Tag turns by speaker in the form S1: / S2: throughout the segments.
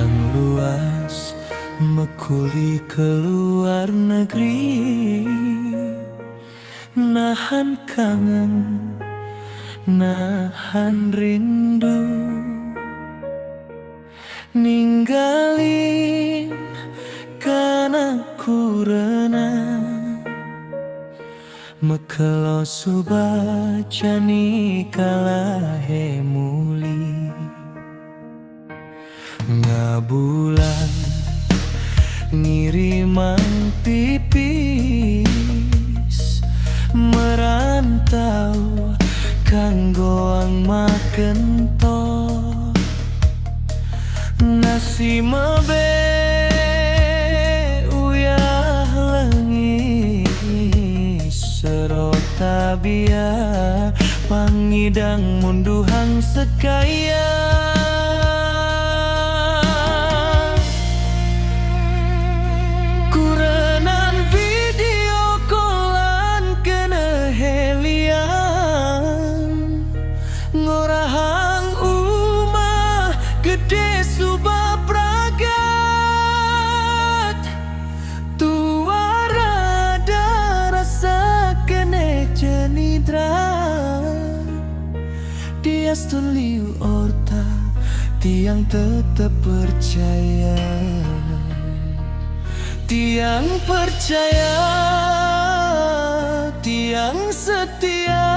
S1: yang luas, mekuli keluar negeri. Nahan kangen, nahan rindu, ninggalin kana kurena mekelo subacani kalahe muli. Ngabulan ngiriman pipis, merantau kanggo ang makento. Nasi mabe uyah lengi serota biar pangidang munduhang sekaya. Kurenan video callan kena helian, ngorahang umah gede subah pragat. Tuara ada rasa kene cenidra, dia liu orta tiang tetap percaya. Tiang percaya, tiang setia,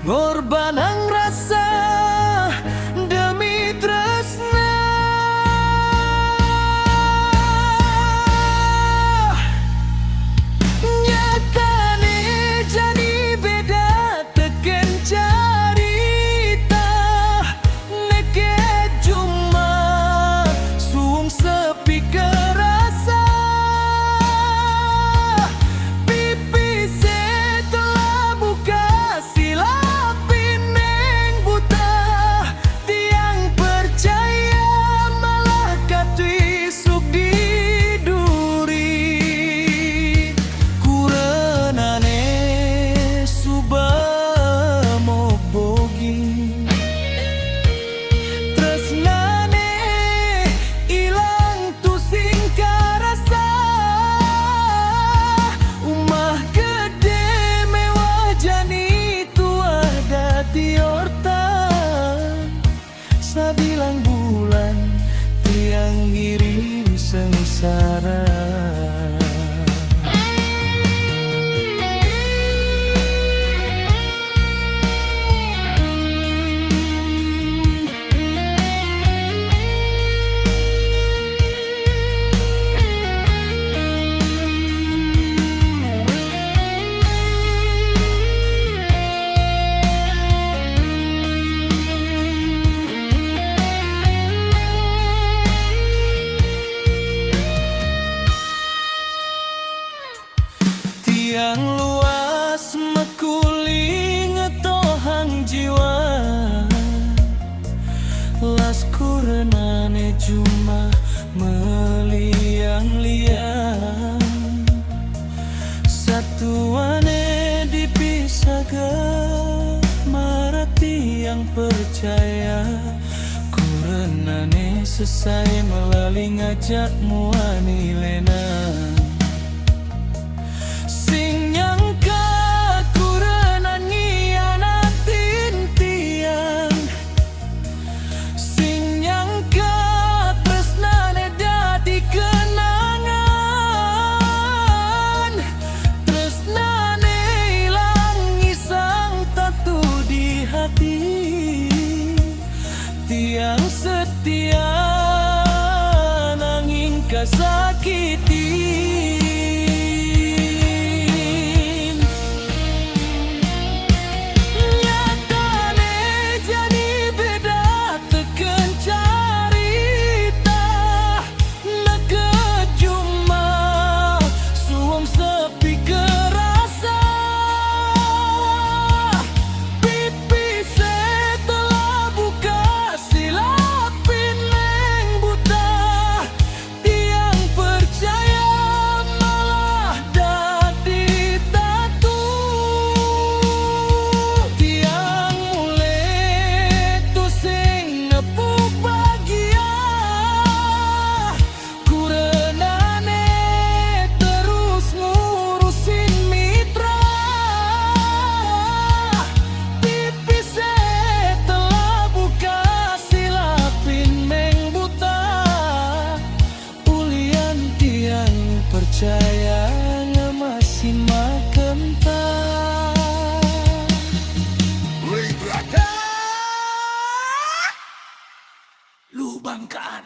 S1: ngorbanang rasa demi tresna. Nyatane jadi beda teken carita, neke cuma suung sepi kerasa. Pipi setelah buka silapin neng buta. Tiang percaya malah katuisuk di duri. Kurenane subah mobogi, tresnane ilang tu sing karasa. Umah gede mewah jani tua dati hortan. Sabilang bulan tiang ngirim sengsara. Tiang luas mekuli ngetohang jiwa, las kurenane cuma meliang-liang. Satuane dipisah marati yang percaya. Kurenane sesai melalui ngajak muani lena. Sing nyangka kurenan ngianatin tiang, sing nyangka tresnane dadi kenangan. Tresnane ilang ngisang tatu di hati. Tiang setia nanging kasakiti.
S2: Pipi setelah buka silapin Lubangkaan.